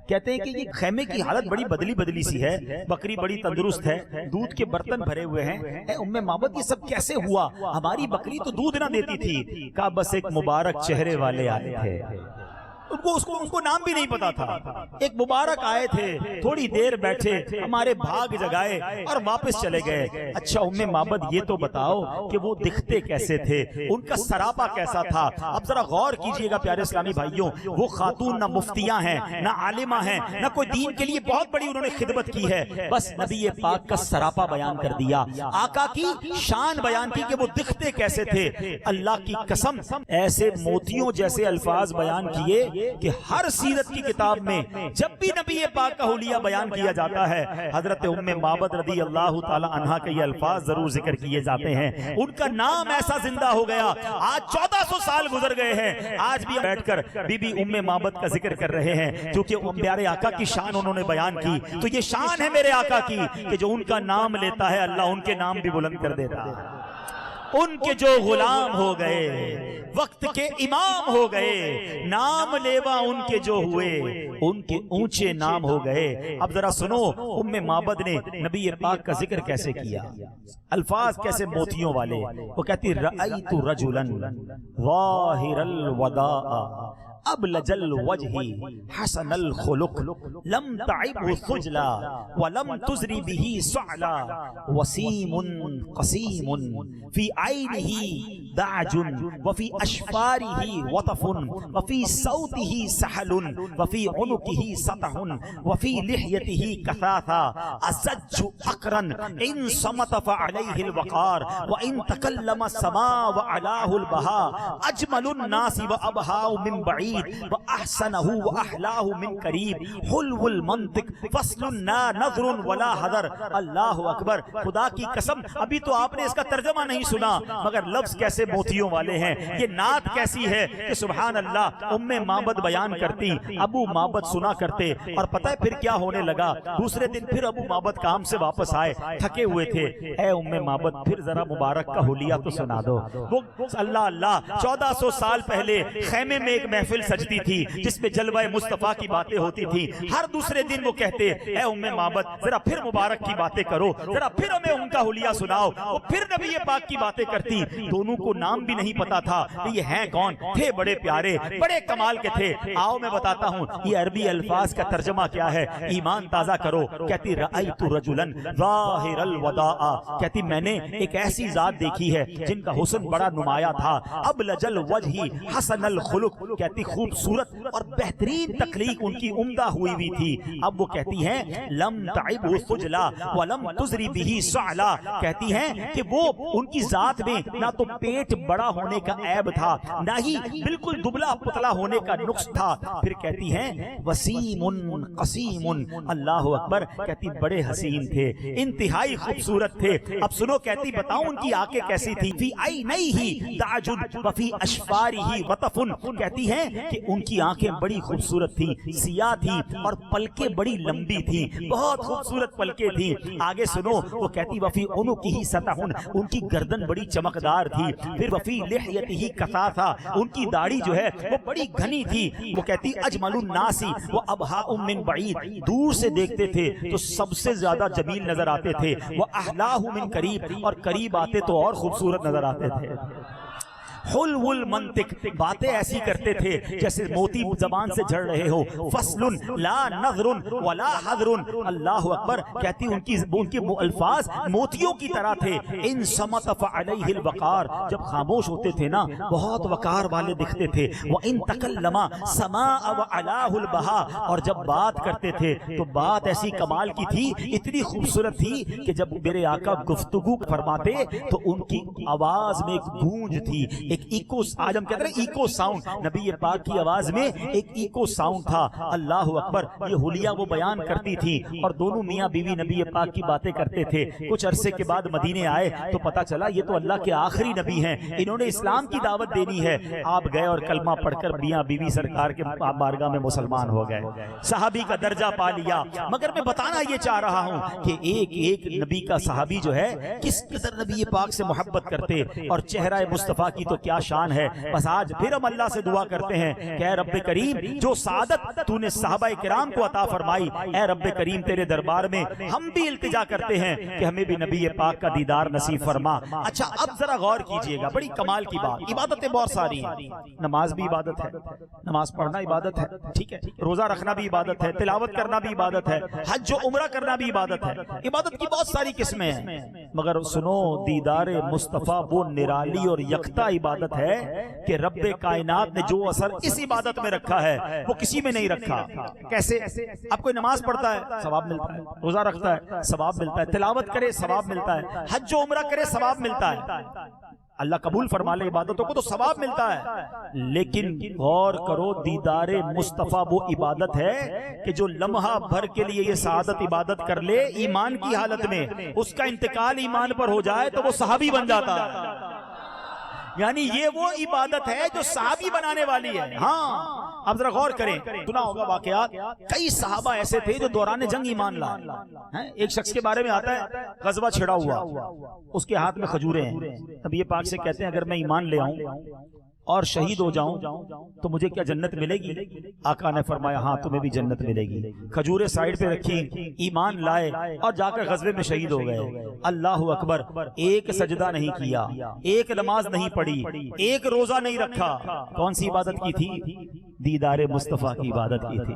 کہتے ہیں کہ یہ خیمے کی حالت بڑی بدلی سی ہے, بکری بڑی تندرست ہے, دودھ کے برتن بھرے ہوئے ہیں. اے ام معبد یہ سب کیسے ہوا؟ ہماری بکری تو دودھ نہ دیتی تھی. کہا بس ایک مبارک چہرے والے آئے تھے, ان کو نام بھی نہیں پتا تھا. ایک مبارک آئے تھے, تھوڑی دیر بیٹھے, ہمارے بھاگ جگائے اور واپس چلے گئے. اچھا ام معبد یہ تو بتاؤ کہ وہ دکھتے کیسے تھے, ان کا سراپا کیسا تھا؟ اب ذرا غور کیجئے گا پیارے اسلامی بھائیوں, وہ خاتون نہ مفتیاں ہیں, نہ عالمہ ہیں, نہ کوئی دین کے لیے بہت بڑی انہوں نے خدمت کی ہے, بس نبی پاک کا سراپا بیان کر دیا, آقا کی شان بیان کی کہ وہ دکھتے کیسے تھے. اللہ کی قسم ایسے موتیوں جیسے الفاظ بیان کیے کہ ہر سیرت کی کتاب میں جب بھی نبی پاک کا حلیہ بیان کیا جاتا ہے حضرت ام معبد رضی اللہ تعالی عنہا کے یہ الفاظ ضرور ذکر کیے جاتے ہیں. ان کا نام ایسا زندہ ہو گیا. آج 1400 سال گزر گئے ہیں, آج بھی بیٹھ کر بی بی ام معبد کا ذکر کر رہے ہیں, کیونکہ پیارے آقا کی شان انہوں نے بیان کی. تو یہ شان ہے میرے آقا کی کہ جو ان کا نام لیتا ہے اللہ ان کے نام بھی بلند کر دیتا ہے. ان کے جو غلام ہو گئے, وقت کے امام ہو گئے, نام لیوا ان کے جو ہوئے, ان کے اونچے نام ہو گئے. اب ذرا سنو ام معبد نے نبی پاک کا ذکر کیسے کیا, الفاظ کیسے موتیوں والے. وہ کہتی رأیت رجلا ظاہر الوداع ابلج الوجہ حسن الخلق لم تعبه خجلا ولم تزری به سعلا وسیم قسیم فی عینه دعج وفی اشفاره وطف وفی صوته سحل وفی عنقه سطح وفی لحیته کثاثا ازج اقرن ان صمت فعلیه الوقار وان تکلم السماء وعلاه البهاء اجمل الناس وابهاء من بعید وَأَحْسَنَهُ وَأَحْلَاهُ مِنْ قَرِيب حُلْوُ الْمَنْطِق فَصْلٌ نَا نَظْرٌ وَلَا حَذَرٌ. اللہ اکبر. خدا کی قسم ابھی تو آپ نے اس کا ترجمہ نہیں سنا, مگر لفظ کیسے موتیوں والے ہیں. یہ نعت کیسی ہے کہ سبحان اللہ ام معبد بیان کرتی, ابو معبد سنا کرتے. اور پتہ ہے پھر کیا ہونے لگا, دوسرے دن پھر ابو معبد کام سے واپس آئے, تھکے ہوئے تھے. اے ام معبد پھر ذرا مبارک کا حلیہ تو سنا دو. وہ اللہ اللہ 1400 سال پہلے خیمے میں ایک محفل سجتی تھی جس میں جلوہ مصطفیٰ کی باتیں ہوتی تھی. ہر دوسرے دن وہ کہتے اے ام معبد ذرا پھر مبارک کی باتیں کرو, ذرا پھر ہمیں ان کا حلیہ سناؤ. وہ پھر نبی پاک کی باتیں کرتی. دونوں کو نام بھی نہیں پتا تھا کہ یہ ہیں کون. تھے بڑے پیارے, بڑے کمال کے تھے. آؤ میں بتاتا ہوں یہ عربی الفاظ کا ترجمہ کیا ہے, ایمان تازہ کرو. کہتی رأیت رجلا ظاہر الوداع, کہتی میں نے ایک ایسی ذات دیکھی ہے جن کا حسن بڑا نمایاں تھا. ابلج الوجہ حسن الخلق, کہتی خوبصورت اور بہترین تخلیق ان کی عمدہ ہوئی تھی. اب وہ کہتی ہیں لم تعبه خجلا ولم تزری به سعلا, کہتی ہیں کہ وہ ان کی ذات میں نہ تو پیٹ بڑا ہونے کا عیب تھا, نہ ہی بالکل دبلا پتلا ہونے کا نقص تھا. پھر کہتی ہیں وسیم قسیم, اللہ اکبر. کہتی بڑے حسین تھے, انتہائی خوبصورت تھے. اب سنو کہتی بتاؤں ان کی آنکھیں کیسی تھی. فی عینیہ دعج وفی اشفارہ وطف, کہتی ہیں کہ ان کی آنکھیں بڑی خوبصورت تھی, سیاہ تھی, اور پلکیں بڑی لمبی تھی, بہت خوبصورت پلکیں تھی. آگے سنو وہ کہتی وفی عنقہ سطح, ان کی گردن بڑی چمکدار تھی. پھر وفی لحیتہ کثاثا, ان کی داڑھی جو ہے وہ بڑی گھنی تھی. وہ کہتی اجمل الناس وابہاء من بعید, دور سے دیکھتے تھے تو سب سے زیادہ جمیل نظر آتے تھے. واحلاہ من قریب, اور قریب آتے تو اور خوبصورت نظر آتے تھے. حلو المنطق، باتیں ایسی کرتے تھے جیسے موتی زبان سے جھڑ رہے ہو. فصل لا نظر ولا حذر، اللہ اکبر. کہتی ان کی الفاظ موتیوں کی طرح تھے. ان صمت فعلیہ الوقار، جب خاموش ہوتے تھے نا بہت وقار والے دکھتے تھے. وان تکلم سماء وعلاه البہاء، اور جب بات کرتے تھے تو بات ایسی کمال کی تھی، اتنی خوبصورت تھی کہ جب میرے آقا گفتگو فرماتے تو ان کی آواز میں ایک گونج تھی، ایک ایکو. آج ہم کہتے ہیں ایکو ساؤنڈ، نبی پاک کی آواز میں ایک ایکو ساؤنڈ تھا. اللہ اکبر. یہ حلیہ وہ بیان کرتی تھی اور دونوں میاں بیوی نبی پاک کی باتیں کرتے تھے. کچھ عرصے کے بعد مدینے آئے تو پتا چلا یہ تو اللہ کے آخری نبی ہیں، انہوں نے اسلام کی دعوت دینی ہے. آپ گئے اور کلمہ پڑھ کر میاں بیوی سرکار کے بارگاہ میں مسلمان ہو گئے، صحابی کا درجہ پا لیا. مگر میں بتانا یہ چاہ رہا ہوں کہ ایک ایک نبی کا صحابی جو ہے کس قدر نبی پاک سے محبت کرتے، اور چہرہ مصطفیٰ کی تو کیا شان ہے. بس آج پھر ہم اللہ سے دعا کرتے ہیں کہ اے رب کریم، جو سعادت تو نے صحابہ کرام کو عطا فرمائی، اے رب کریم تیرے دربار میں ہم بھی التجا کرتے ہیں کہ ہمیں بھی نبی پاک کا دیدار نصیب فرما. اچھا اب ذرا غور کیجئے گا، بڑی کمال کی بات. عبادتیں بہت ساری ہیں، نماز بھی عبادت ہے، نماز پڑھنا عبادت ہے، ٹھیک ہے، روزہ رکھنا بھی عبادت ہے، تلاوت کرنا بھی عبادت ہے، حج و عمرہ کرنا بھی عبادت ہے. عبادت کی بہت ساری قسمیں ہیں، مگر سنو دیدار مصطفیٰ وہ نرالی اور یکتا عبادت ہے کہ رب کائنات نے جو اثر اس عبادت میں رکھا ہے وہ کسی میں نہیں رکھا. کیسے؟ اب کوئی نماز پڑھتا ہے ثواب ملتا ہے، روزہ رکھتا ہے ثواب ملتا ہے، تلاوت کرے ثواب ملتا ہے، حج و عمرہ کرے ثواب ملتا ہے. اللہ قبول فرما لے عبادتوں کو تو ثواب ملتا ہے. لیکن غور کرو، دیدار مصطفیٰ وہ عبادت ہے کہ جو لمحہ بھر کے لیے یہ سعادت عبادت کر لے ایمان کی حالت میں، اس کا انتقال ایمان پر ہو جائے تو وہ صحابی بن جاتا ہے. یعنی یہ وہ عبادت ہے جو صحابی بنانے والی ہے. ہاں اب ذرا غور کریں، سنا ہوگا واقعات، کئی صحابہ ایسے تھے جو دوران جنگ ایمان لائے. ایک شخص کے بارے میں آتا ہے غزوہ چھڑا ہوا، اس کے ہاتھ میں کھجوریں ہیں. اب یہ پاک سے کہتے ہیں اگر میں ایمان لے آؤں اور شہید ہو جاؤں تو مجھے کیا جنت ملے گی؟ آقا نے فرمایا ہاں تمہیں بھی جنت ملے گی. کھجوریں سائیڈ پہ رکھی، ایمان لائے اور جا کر غزوے میں شہید ہو گئے. اللہ اکبر. ایک سجدہ نہیں کیا، ایک نماز نہیں پڑھی، ایک روزہ نہیں رکھا. کون سی عبادت کی تھی؟ دیدار مصطفیٰ کی عبادت کی تھی.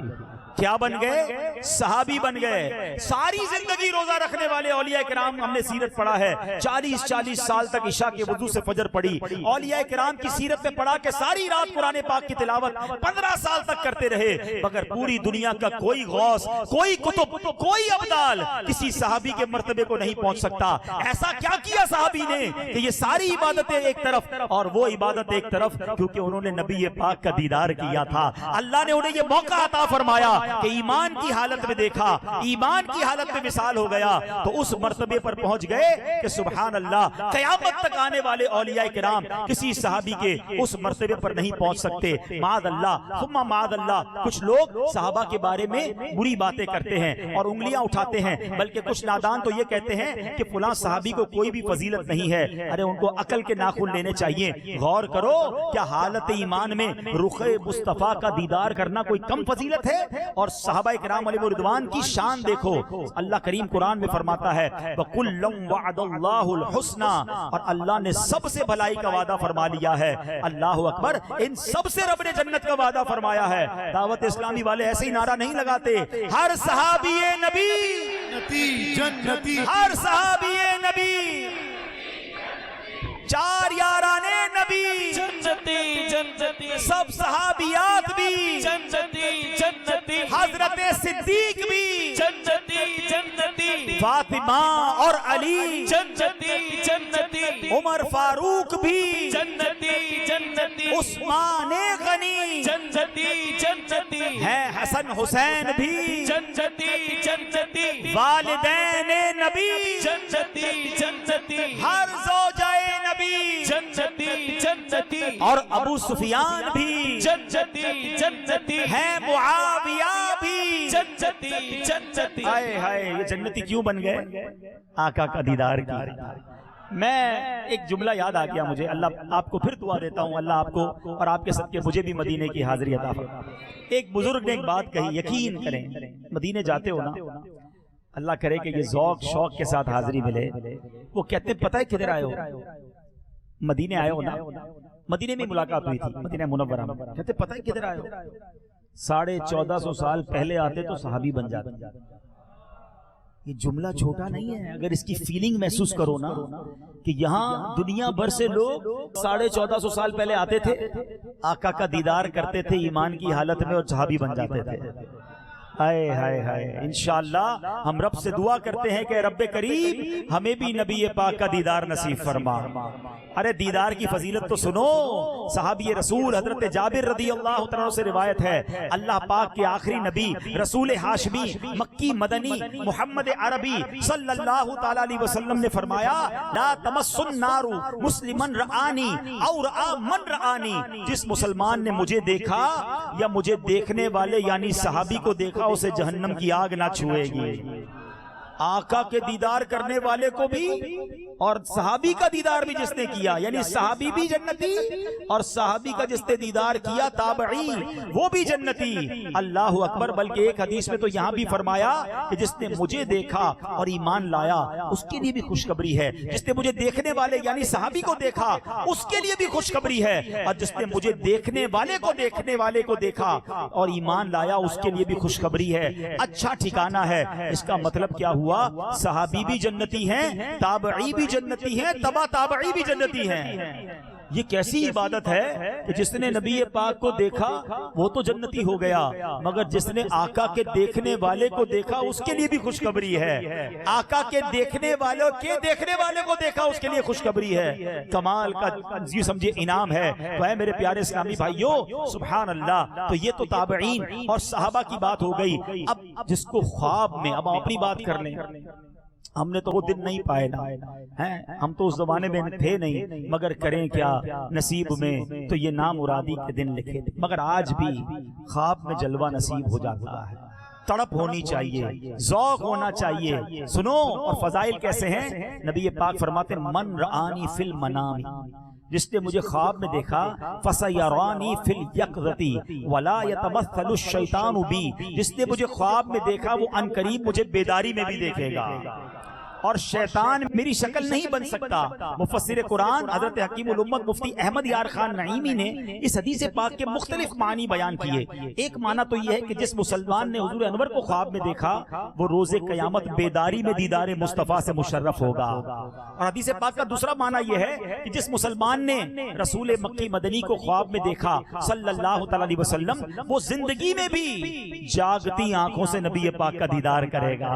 کیا بن گئے؟ صحابی بن گئے. ساری زندگی روزہ رکھنے والے اولیاء کرام ہم نے سیرت پڑھا ہے، 40 سال تک عشاء کے وضو سے فجر پڑھی. اولیاء کرام کی سیرت میں پڑھا کہ ساری رات قرآن پاک کی تلاوت 15 سال تک کرتے رہے. مگر پوری دنیا کا کوئی غوث، کوئی کتب، کوئی ابدال کسی صحابی کے مرتبے کو نہیں پہنچ سکتا. ایسا کیا کیا صحابی نے کہ یہ ساری عبادتیں ایک طرف اور وہ عبادت ایک طرف؟ کیونکہ انہوں نے نبی پاک کا دیدار کیا تھا. اللہ نے انہیں یہ موقع عطا فرمایا کہ ایمان کی حالت میں دیکھا، ایمان کی حالت میں مثال ہو گیا تو اس مرتبے پر پہنچ گئے کہ سبحان اللہ، قیامت تک آنے والے اولیاء کرام کسی صحابی کے اس مرتبے پر نہیں پہنچ سکتے. معاذ اللہ ثم معاذ اللہ. کچھ لوگ صحابہ کے بارے میں بری باتیں کرتے ہیں اور انگلیاں اٹھاتے ہیں، بلکہ کچھ نادان تو یہ کہتے ہیں کہ فلاں صحابی کو کوئی بھی فضیلت نہیں ہے. ارے ان کو عقل کے ناخن لینے چاہیے. غور کرو، کیا حالت ایمان میں رخ مصطفیٰ کا دیدار کرنا کوئی کم فضیلت ہے؟ اور صحابہ کرام علیہ رضوان کی شان دیکھو. اللہ کریم قرآن میں فرماتا ہے وَكُلًّا وَعَدَ اللَّهُ الْحُسْنَى، اور اللہ نے سب سے بھلائی کا وعدہ فرما لیا ہے. اللہ اکبر. ان سب سے رب نے جنت کا وعدہ فرمایا ہے. دعوت اسلامی والے ایسے ہی نعرہ نہیں لگاتے ہر صحابی نبی جنتی، ہر صحابی نبی، چار یارانے نبی جنتی جنتی، سب صحابیات بھی جنتی جنتی، حضرت صدیق بھی جنتی جنتی، فاطمہ اور علی جنتی جنتی، عمر فاروق بھی جنتی جنتی، عثمان غنی جنتی جنتی، ہے حسن حسین بھی جنتی جنتی، والدین نبی جنتی جنتی، ہر زوجہ نبی جنتی جنتی، اور ابو سفیان بھی جنتی جنتی، ہے معاویہ بھی جنتی جنتی. ہائے ہائے، یہ جنتی کیوں بن گئے؟ آقا کا دیدار کی. میں ایک جملہ یاد آ گیا مجھے. اللہ آپ کو پھر دعا دیتا ہوں اللہ آپ کو اور آپ کے صدقے مجھے بھی مدینے کی حاضری عطا فرمائے. ایک بزرگ نے ایک بات کہی، یقین کریں مدینے جاتے ہو نا، اللہ کرے کہ یہ ذوق شوق کے ساتھ حاضری ملے. وہ کہتے ہیں پتہ ہے کدھر آئے ہو؟ مدینے آئے ہو نا مدینے میں ملاقات ہوئی تھی، مدینہ منورہ میں. کہتے پتہ ہے کدھر آئے ہو؟ 1450 سال پہلے آتے تو صحابی بن جاتے. یہ جملہ چھوٹا نہیں ہے. اگر اس کی فیلنگ محسوس کرو نا کہ یہاں دنیا بھر سے لوگ 1450 سال پہلے آتے تھے، آقا کا دیدار کرتے تھے ایمان کی حالت میں اور صحابی بن جاتے تھے. ہائے ہائے ہائے. انشاءاللہ ہم رب سے دعا کرتے ہیں کہ رب کریم ہمیں بھی نبی پاک کا دیدار نصیب فرما. ارے دیدار کی فضیلت تو سنو. صحابی رسول حضرت جابر رضی اللہ تعالیٰ سے روایت ہے، اللہ پاک کے آخری نبی رسول ہاشمی مکی مدنی محمد عربی صلی اللہ تعالیٰ علیہ وسلم نے فرمایا، لا تمس النار مسلمن رآنی اور من رآنی. جس مسلمان نے مجھے دیکھا یا مجھے دیکھنے والے یعنی صحابی کو دیکھا اسے جہنم کی آگ نہ چھوئے گی. آقا کے دیدار کرنے والے کو بھی اور صحابی کا دیدار بھی جس نے کیا یعنی صحابی بھی جنتی اور صحابی کا جس نے دیدار کیا تابعی وہ بھی جنتی. اللہ اکبر. بلکہ ایک حدیث میں تو یہاں بھی فرمایا کہ جس نے مجھے دیکھا اور ایمان لایا اس کے لیے بھی خوشخبری ہے. جس نے مجھے دیکھنے والے یعنی صحابی کو دیکھا اس کے لیے بھی خوشخبری ہے، اور جس نے مجھے دیکھنے والے کو دیکھا اور ایمان لایا اس کے لیے بھی خوشخبری ہے. اچھا ٹھکانہ ہے. اس کا مطلب کیا ہوا؟ صحابی بھی جنتی ہیں، تابعی بھی جنتی ہیں، تبع تابعی بھی جنتی ہیں. یہ کیسی عبادت ہے کہ جس نے نبی پاک کو دیکھا وہ تو جنتی ہو گیا، مگر جس نے آقا کے دیکھنے والے کو دیکھا اس کے لیے بھی خوشخبری ہے. آقا کے دیکھنے والے کو دیکھا اس کے لیے خوشخبری ہے. کمال کا جی سمجھے انعام ہے. تو اے میرے پیارے اسلامی بھائیو سبحان اللہ. تو یہ تو تابعین اور صحابہ کی بات ہو گئی. اب جس کو خواب میں، اب ہم اپنی بات کر لیں. ہم نے تو وہ دن نہیں پائے نا، ہم تو اس زمانے میں تھے نہیں، مگر کریں کیا نصیب میں تو یہ نامرادی کے دن لکھے تھے. مگر آج بھی خواب میں جلوہ نصیب ہو جاتا ہے. تڑپ ہونی چاہیے، ذوق ہونا چاہیے. سنو اور فضائل کیسے ہیں. نبی پاک فرماتے من رآنی فی المنام، جس نے مجھے خواب میں دیکھا فَسَيَرَانِي فِي الْيَقْظَةِ وَلَا يَتَمَثَّلُ الشَّيْطَانُ بِي، جس نے مجھے خواب میں دیکھا وہ ان قریب مجھے بیداری میں بھی دیکھے گا اور شیطان میری شکل نہیں بن سکتا. مفسر قرآن حضرت حکیم الامت مفتی احمد یار خان نعیمی نے اس حدیث پاک کے مختلف معنی بیان کیے. ایک معنی تو یہ ہے کہ جس مسلمان نے حضور انور کو خواب میں دیکھا وہ روز قیامت بیداری میں دیدار مصطفیٰ سے مشرف ہوگا. اور حدیث پاک کا دوسرا معنی یہ ہے کہ جس مسلمان نے رسول مکی مدنی کو خواب میں دیکھا صلی اللہ تعالی علیہ وسلم وہ زندگی میں بھی جاگتی آنکھوں سے نبی پاک کا دیدار کرے گا.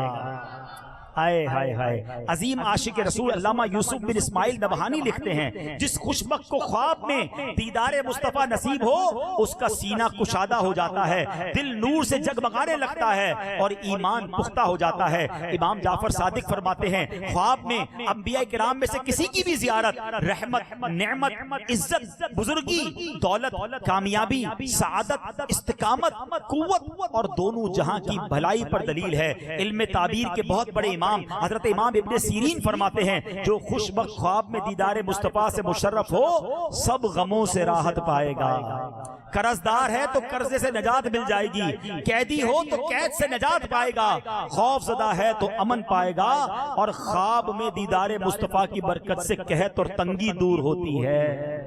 آئے ہائے ہائے. عظیم عاشق رسول علامہ یوسف بن اسماعیل نبہانی لکھتے ہیں جس خوشبخت کو خواب میں دیدار مصطفیٰ نصیب ہو اس کا سینہ کشادہ ہو جاتا ہے، دل نور سے جگمگانے لگتا ہے اور ایمان پختہ ہو جاتا ہے. امام جعفر صادق فرماتے ہیں خواب میں انبیاء کرام میں سے کسی کی بھی زیارت رحمت، نعمت، عزت، بزرگی، دولت، کامیابی، سعادت، استقامت، قوت اور دونوں جہاں کی بھلائی پر دلیل ہے. علم تعبیر کے بہت بڑے امام حضرت امام ابن سیرین فرماتے ہیں جو خوشبخت خواب میں دیدار مصطفیٰ سے مشرف ہو سب غموں سے راحت پائے گا. قرضدار ہے تو قرضے سے نجات مل جائے گی، قیدی ہو تو قید سے نجات پائے گا، خوف زدہ ہے تو امن پائے گا، اور خواب میں دیدار مصطفیٰ کی برکت سے قحط اور تنگی دور ہوتی ہے.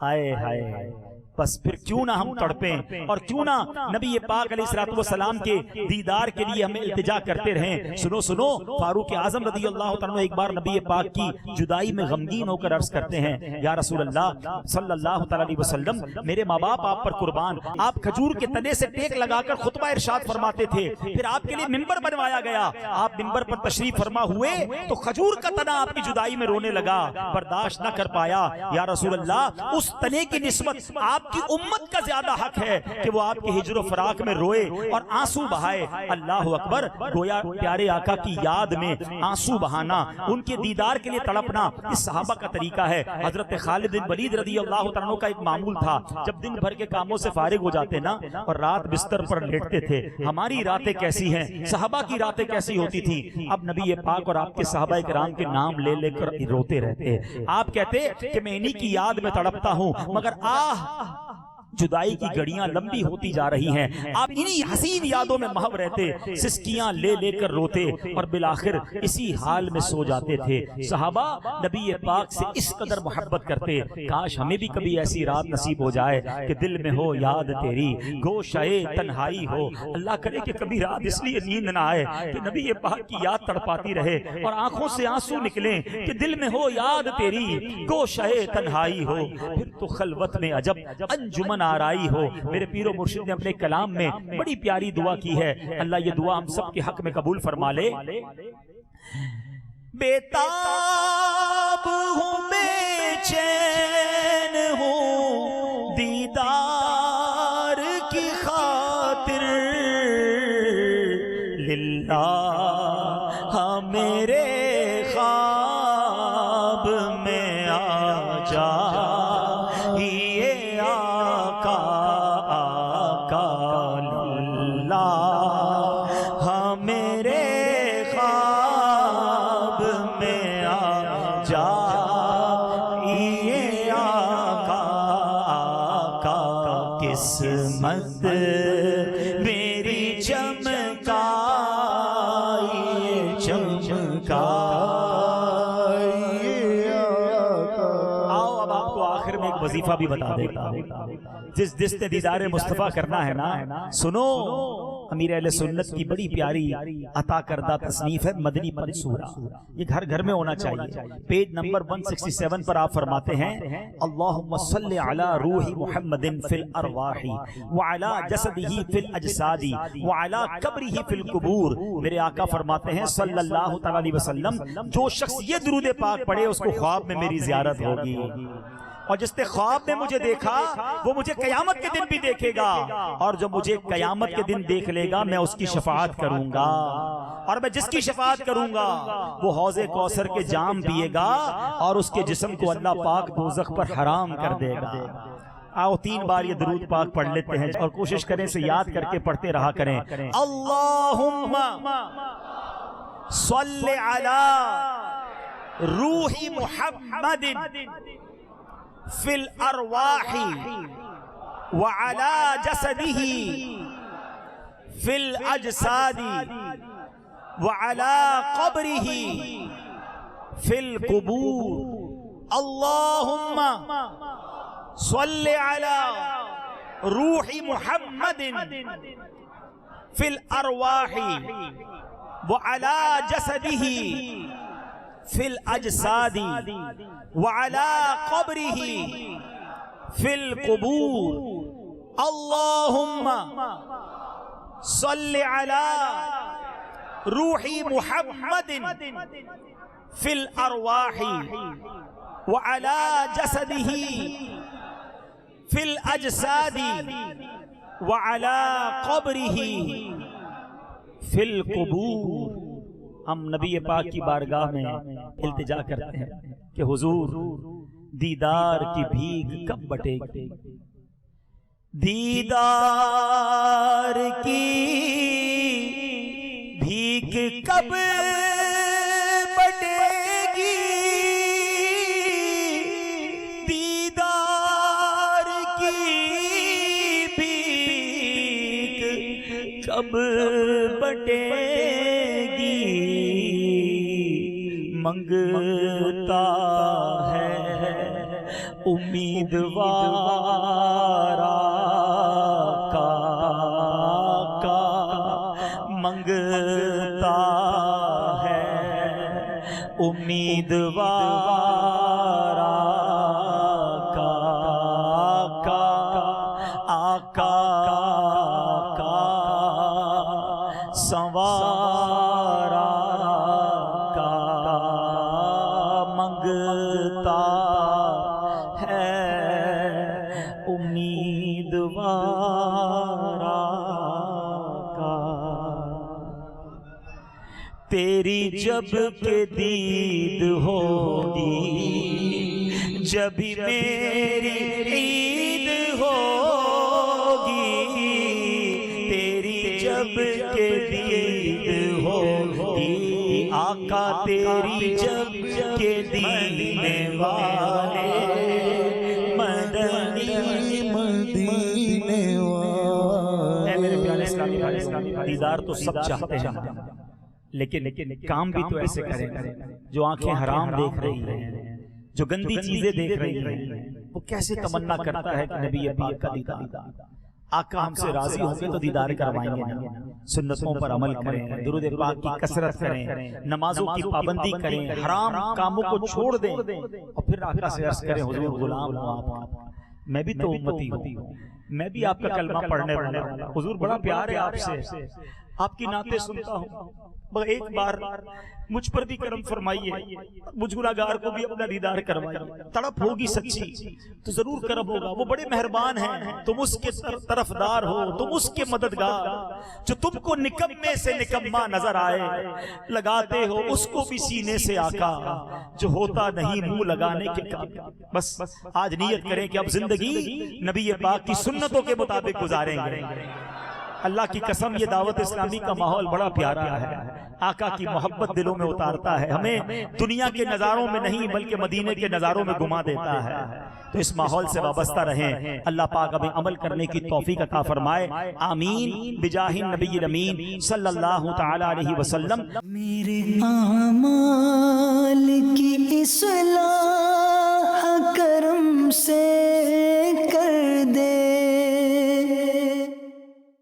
آئے ہائے. بس پھر کیوں نہ ہم تڑپیں اور کیوں نہ نبی پاک علیہ الصلوۃ والسلام کے دیدار کے لیے ہمیں التجا کرتے رہیں. سنو فاروق اعظم رضی اللہ تعالیٰ ایک بار نبی پاک کی جدائی میں غمگین ہو کر عرض کرتے ہیں یا رسول اللہ صلی اللہ تعالیٰ علیہ وسلم میرے ماں باپ آپ پر قربان، آپ کھجور کے تنے سے ٹیک لگا کر خطبہ ارشاد فرماتے تھے، پھر آپ کے لیے ممبر بنوایا گیا، آپ ممبر پر تشریف فرما ہوئے تو کھجور کا تنا آپ کی جدائی میں رونے لگا، برداشت نہ کر پایا. یا رسول اللہ اس تنے کی نسبت آپ کی امت کا زیادہ حق ہے کہ وہ آپ کے ہجر و فراق میں روئے اور آنسو بہائے. اللہ اکبر. گویا پیارے آقا کی یاد میں آنسو بہانا، ان کے دیدار کے لیے تڑپنا اس صحابہ کا طریقہ ہے. حضرت خالد بن ولید رضی اللہ تعالیٰ کا ایک معمول تھا، جب دن بھر کے کاموں سے فارغ ہو جاتے نا اور رات بستر پر لیٹتے تھے. ہماری راتیں کیسی ہیں، صحابہ کی راتیں کیسی ہوتی تھی. اب نبی پاک اور آپ کے صحابہ کرام کے نام لے لے کر روتے رہتے. آپ کہتے کہ میں انہی کی یاد میں تڑپتا ہوں، مگر جدائی کی گھڑیاں لمبی ہوتی جا رہی ہیں، آپ انہی حسین یادوں میں محو رہتے، سسکیاں لے لے کر روتے اور بالآخر اسی حال میں سو جاتے تھے۔ صحابہ نبی پاک سے اس قدر محبت کرتے، کاش ہمیں بھی کبھی ایسی رات نصیب ہو جائے کہ دل میں ہو یاد تیری، گوشے تنہائی ہو۔ اللہ کرے کہ کبھی رات اس لیے نیند نہ آئے کہ نبی پاک کی یاد تڑپاتی رہے اور آنکھوں سے آنسو نکلیں کہ دل میں ہو یاد تیری، گوشے تنہائی ہو، پھر تو خلوت میں عجب انجمن آرائی ہو۔ میرے پیر و مرشد نے اپنے کلام میں بڑی پیاری دعا کی ہے، اللہ یہ دعا ہم سب کے حق میں قبول فرما لے۔ بیتاب ہوں بے چین ہوں دیدار کی خاطر، للہ ہاں میرے خواب میں آ جا، یہ آقا آقا للہ ہاں میرے خواب میں آ جا، یہ آقا آقا قسمت میری چمکائی چمکائی۔ آؤ اب آپ کو آخر میں ایک وظیفہ بھی بتا دیتا ہوں، جس نے دیدار مصطفیٰ کرنا ہے نا، سنو، امیر اہل سنت کی بڑی پیاری عطا کردہ تصنیف ہے مدنی پن سورہ، یہ گھر گھر میں ہونا چاہیے۔ پیج نمبر 167 پر آپ فرماتے ہیں، اللہم صلی علی روح محمد فی الارواح وعلی جسدہ فی الاجساد وعلی قبرہ فی القبور۔ میرے آقا فرماتے ہیں صلی اللہ تعالی علیہ وسلم، جو شخص یہ درود پاک پڑھے اس کو خواب میں میری زیارت ہوگی، اور جس نے خواب میں مجھے دیکھا وہ مجھے قیامت کے دن بھی دیکھے گا، اور جو مجھے قیامت کے دن دیکھ لے گا میں اس کی شفاعت کروں گا، اور میں جس کی شفاعت کروں گا وہ حوض کوثر کے جام پیے گا اور اس کے جسم کو اللہ پاک دوزخ پر حرام کر دے گا۔ آؤ 3 بار یہ درود پاک پڑھ لیتے ہیں اور کوشش کریں اسے یاد کر کے پڑھتے رہا کریں۔ اللہم صلی علی روح محمد فی الارواح وعلی جسدہ فی الاجساد وعلی قبرہ فی القبور۔ اللہم صلی علی روح محمد فی الارواح وعلی جسدہ فی الاجساد وعلی قبرہ فی القبور۔ اللہم صلی علی روح محمد فی الارواح وعلی جسدہ فی الاجساد وعلی قبرہ فی القبور۔ ہم نبی پاک کی بارگاہ میں التجا کرتے ہیں کہ حضور دیدار کی بھیک کب بٹے گی، دیدار کی بھیک کب بٹے گی، دیدار کی بھیک کب بٹے گی، منگتا ہے امیدوار کا منگتا ہے امیدوار کا آقا کا سنوارا کا منگتا ہے امیدوارا کا۔ تیری جب کہ دید ہوگی جب میری عید ہوگی، تیری جب کہ دید ہوگی آقا، تیری جب کہ دینے والے مدنی مدینے اے میرے پیارے اسلامی بھائی، والے دیدار تو سب چاہتے ہیں، لیکن کام بھی تو ایسے کریں۔ جو آنکھیں حرام دیکھ رہی ہیں، جو گندی چیزیں دیکھ رہی ہیں، وہ کیسے تمنا کرتا ہے کہ نبی پاک کا دیدار؟ آقا ہم سے راضی ہوں گے تو دیدار کروائیں گے نا۔ سنتوں پر عمل کریں، درود پاک کی کثرت کریں، نمازوں کی پابندی کریں، حرام کاموں کو چھوڑ دیں، اور پھر آقا سے عرض کریں حضور غلام ہوں آپ کا، میں بھی تو امتی ہوں، میں بھی آپ کا کلمہ پڑھنے والا ہوں، حضور بڑا پیار ہے آپ سے، آپ کی نعتیں سنتا ہوں، ایک بار مجھ پر بھی کرم فرمائیے، مجھ گناہگار کو بھی اپنا دیدار کروائیے۔ تڑپ ہوگی سچی تو ضرور کرم ہوگا، وہ بڑے مہربان ہیں، تم اس کے طرفدار ہو، تم اس کے مددگار، جو تم کو نکمے سے نکما نظر آئے، لگاتے ہو اس کو بھی سینے سے آقا، جو ہوتا نہیں منہ لگانے کے کام۔ بس آج نیت کریں کہ اب زندگی نبی پاک کی سنتوں کے مطابق گزاریں گے۔ اللہ کی قسم یہ دعوت اسلامی کا ماحول بڑا پیارا ہے، آقا کی محبت دلوں میں اتارتا ہے، ہمیں دنیا کے نظاروں میں نہیں بلکہ مدینے کے نظاروں میں گما دیتا ہے۔ تو اس ماحول سے وابستہ رہیں، اللہ پاک ہمیں عمل کرنے کی توفیق عطا فرمائے، آمین بجاہ النبی الامین صلی اللہ تعالی علیہ وسلم۔ میرے آمال